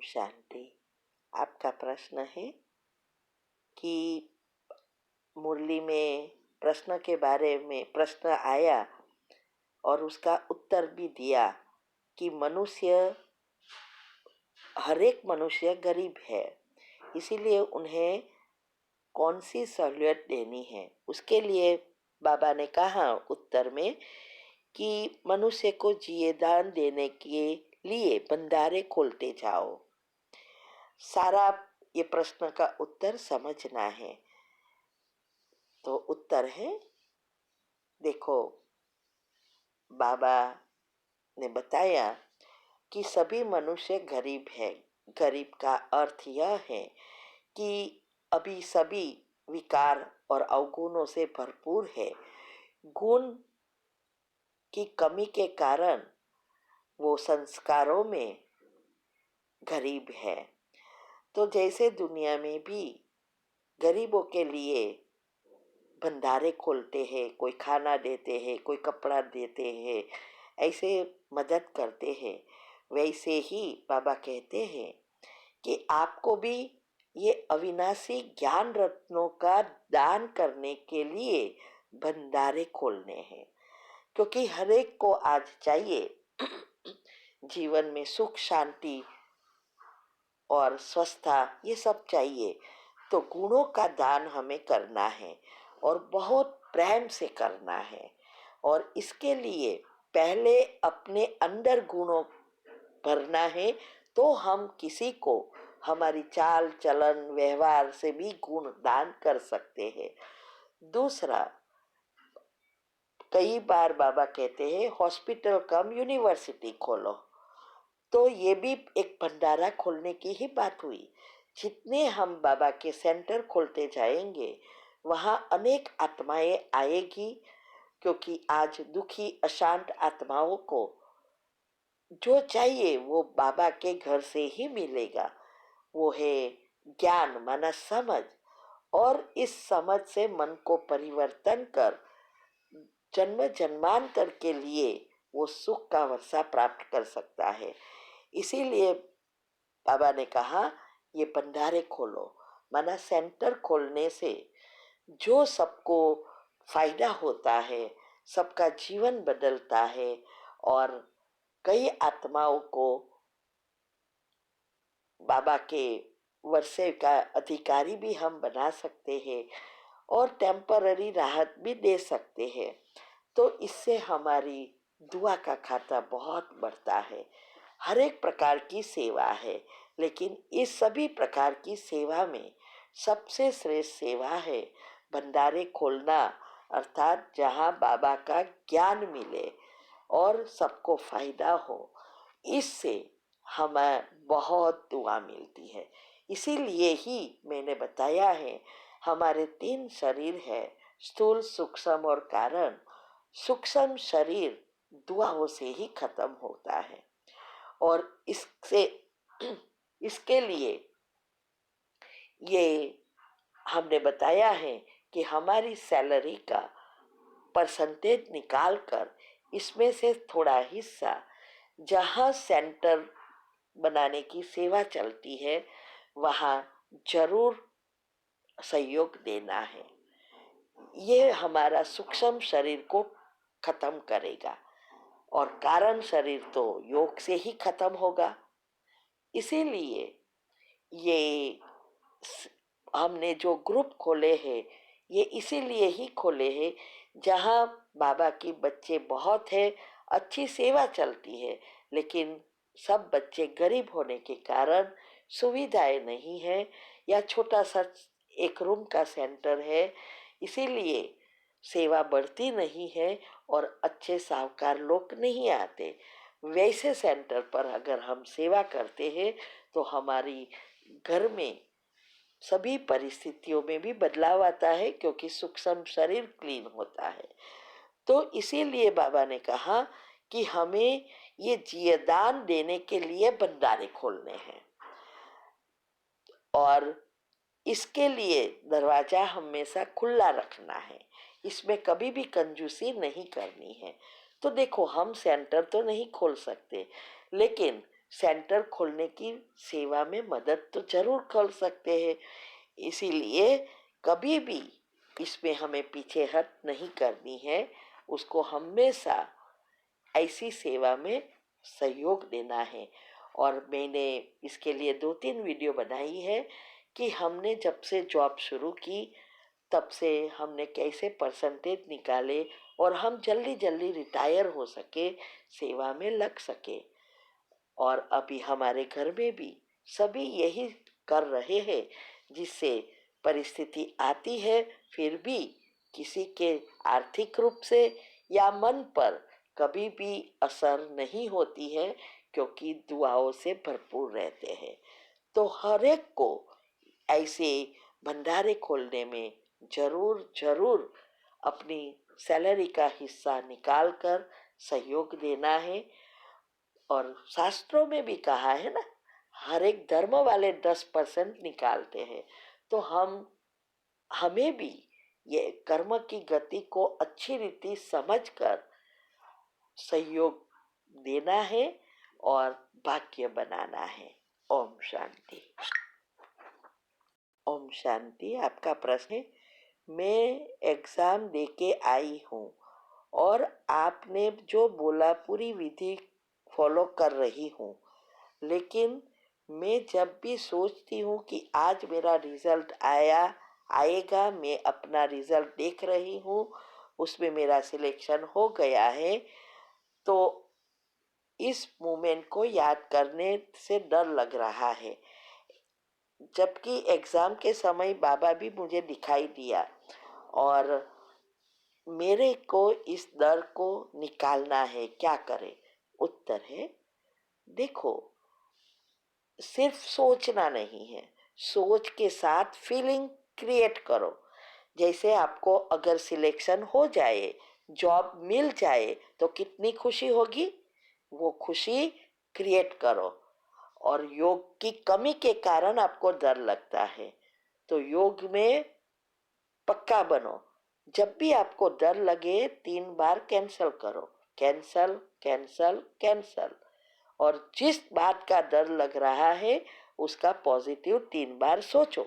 शांति। आपका प्रश्न है कि मुरली में प्रश्न के बारे में प्रश्न आया और उसका उत्तर भी दिया कि हर एक मनुष्य गरीब है, इसीलिए उन्हें कौन सी सहूलियत देनी है। उसके लिए बाबा ने कहा उत्तर में कि मनुष्य को जीवदान देने के लिए भंडारे खोलते जाओ। सारा ये प्रश्न का उत्तर समझना है। तो उत्तर है, देखो, बाबा ने बताया कि सभी मनुष्य गरीब है। गरीब का अर्थ यह है कि अभी सभी विकार और अवगुणों से भरपूर है। गुण की कमी के कारण वो संस्कारों में गरीब है। तो जैसे दुनिया में भी गरीबों के लिए भंडारे खोलते हैं, कोई खाना देते हैं, कोई कपड़ा देते हैं, ऐसे मदद करते हैं, वैसे ही बाबा कहते हैं कि आपको भी ये अविनाशी ज्ञान रत्नों का दान करने के लिए भंडारे खोलने हैं। क्योंकि हर एक को आज चाहिए जीवन में सुख, शांति और स्वस्थता, ये सब चाहिए। तो गुणों का दान हमें करना है और बहुत प्रेम से करना है। और इसके लिए पहले अपने अंदर गुणों भरना है, तो हम किसी को हमारी चाल चलन व्यवहार से भी गुण दान कर सकते हैं। दूसरा, कई बार बाबा कहते हैं हॉस्पिटल कम यूनिवर्सिटी खोलो, तो ये भी एक भंडारा खोलने की ही बात हुई। जितने हम बाबा के सेंटर खोलते जाएंगे वहाँ अनेक आत्माएं आएगी, क्योंकि आज दुखी अशांत आत्माओं को जो चाहिए वो बाबा के घर से ही मिलेगा। वो है ज्ञान माना समझ, और इस समझ से मन को परिवर्तन कर जन्म जन्मांतर के लिए वो सुख का वर्षा प्राप्त कर सकता है। इसीलिए बाबा ने कहा ये भंडारे खोलो, माना सेंटर खोलने से जो सबको फायदा होता है, सबका जीवन बदलता है और कई आत्माओं को बाबा के वर्षे का अधिकारी भी हम बना सकते हैं और टेम्पररी राहत भी दे सकते हैं। तो इससे हमारी दुआ का खाता बहुत बढ़ता है। हर एक प्रकार की सेवा है, लेकिन इस सभी प्रकार की सेवा में सबसे श्रेष्ठ सेवा है भंडारे खोलना, अर्थात जहाँ बाबा का ज्ञान मिले और सबको फायदा हो। इससे हमें बहुत दुआ मिलती है। इसीलिए ही मैंने बताया है हमारे 3 शरीर है, स्थूल, सूक्ष्म और कारण। सूक्ष्म शरीर दुआओं से ही खत्म होता है और इसके लिए ये हमने बताया है कि हमारी सैलरी का परसेंटेज निकाल कर इसमें से थोड़ा हिस्सा जहाँ सेंटर बनाने की सेवा चलती है वहाँ जरूर सहयोग देना है। ये हमारा सूक्ष्म शरीर को खत्म करेगा और कारण शरीर तो योग से ही खत्म होगा। इसीलिए ये हमने जो ग्रुप खोले हैं ये इसीलिए ही खोले हैं जहाँ बाबा की बच्चे बहुत है, अच्छी सेवा चलती है, लेकिन सब बच्चे गरीब होने के कारण सुविधाएं नहीं है या छोटा सा एक रूम का सेंटर है, इसीलिए सेवा बढ़ती नहीं है और अच्छे साहूकार लोग नहीं आते। वैसे सेंटर पर अगर हम सेवा करते हैं तो हमारी घर में सभी परिस्थितियों में भी बदलाव आता है, क्योंकि सूक्ष्म शरीर क्लीन होता है। तो इसीलिए बाबा ने कहा कि हमें ये जीवदान देने के लिए भंडारे खोलने हैं और इसके लिए दरवाजा हमेशा खुला रखना है, इसमें कभी भी कंजूसी नहीं करनी है। तो देखो, हम सेंटर तो नहीं खोल सकते, लेकिन सेंटर खोलने की सेवा में मदद तो जरूर कर सकते हैं। इसीलिए कभी भी इसमें हमें पीछे हट नहीं करनी है, उसको हमेशा ऐसी सेवा में सहयोग देना है। और मैंने इसके लिए 2-3 वीडियो बनाई है कि हमने जब से जॉब शुरू की तब से हमने कैसे परसेंटेज निकाले और हम जल्दी जल्दी रिटायर हो सके, सेवा में लग सके। और अभी हमारे घर में भी सभी यही कर रहे हैं, जिससे परिस्थिति आती है फिर भी किसी के आर्थिक रूप से या मन पर कभी भी असर नहीं होती है, क्योंकि दुआओं से भरपूर रहते हैं। तो हर एक को ऐसे भंडारे खोलने में जरूर जरूर अपनी सैलरी का हिस्सा निकाल कर सहयोग देना है। और शास्त्रों में भी कहा है ना, हर एक धर्म वाले 10% निकालते हैं। तो हमें भी ये कर्म की गति को अच्छी रीति समझकर सहयोग देना है और भाग्य बनाना है। ओम शांति। ओम शांति। आपका प्रश्न है, मैं एग्जाम देके आई हूँ और आपने जो बोला पूरी विधि फॉलो कर रही हूँ, लेकिन मैं जब भी सोचती हूँ कि आज मेरा रिजल्ट आएगा, मैं अपना रिजल्ट देख रही हूँ, उसमें मेरा सिलेक्शन हो गया है, तो इस मोमेंट को याद करने से डर लग रहा है। जबकि एग्ज़ाम के समय बाबा भी मुझे दिखाई दिया और मेरे को इस डर को निकालना है, क्या करें? उत्तर है, देखो, सिर्फ सोचना नहीं है, सोच के साथ फीलिंग क्रिएट करो। जैसे आपको अगर सिलेक्शन हो जाए, जॉब मिल जाए, तो कितनी खुशी होगी, वो खुशी क्रिएट करो। और योग की कमी के कारण आपको डर लगता है, तो योग में पक्का बनो। जब भी आपको डर लगे 3 बार कैंसल करो, कैंसल कैंसल कैंसल। और जिस बात का डर लग रहा है उसका पॉजिटिव 3 बार सोचो।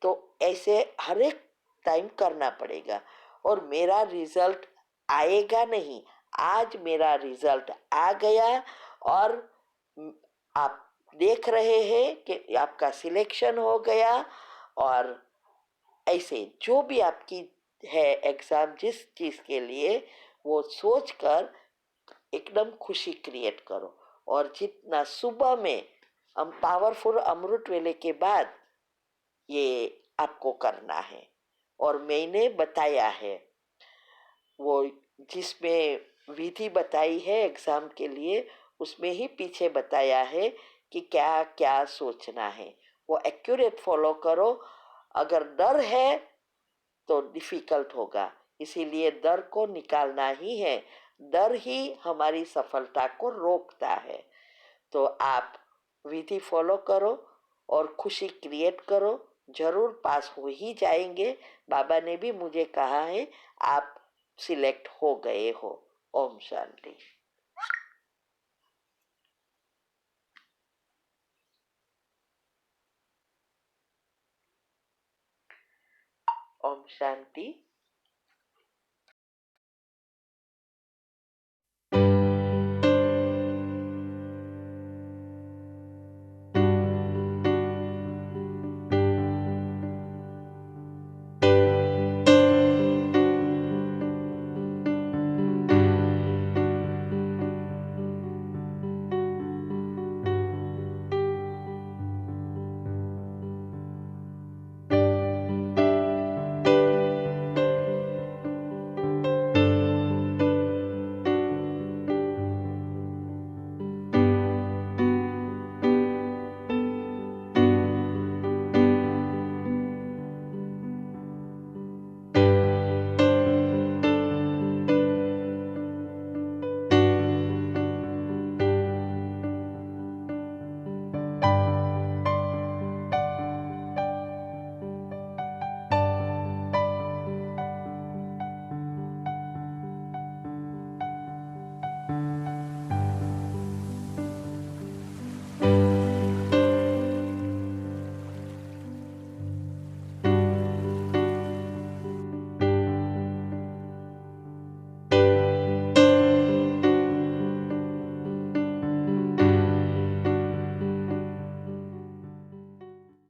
तो ऐसे हर एक टाइम करना पड़ेगा। और मेरा रिजल्ट आएगा नहीं, आज मेरा रिजल्ट आ गया और आप देख रहे हैं कि आपका सिलेक्शन हो गया। और ऐसे जो भी आपकी है एग्जाम, जिस चीज के लिए, वो सोचकर एकदम खुशी क्रिएट करो। और जितना सुबह में हम पावरफुल अमृत वेले के बाद ये आपको करना है। और मैंने बताया है, वो जिसमें विधि बताई है एग्जाम के लिए, उसमें ही पीछे बताया है कि क्या क्या सोचना है, वो एक्यूरेट फॉलो करो। अगर डर है तो डिफिकल्ट होगा, इसीलिए डर को निकालना ही है। डर ही हमारी सफलता को रोकता है। तो आप विधि फॉलो करो और खुशी क्रिएट करो, जरूर पास हो ही जाएंगे। बाबा ने भी मुझे कहा है, आप सिलेक्ट हो गए हो। ओम शांति। ओम शांति।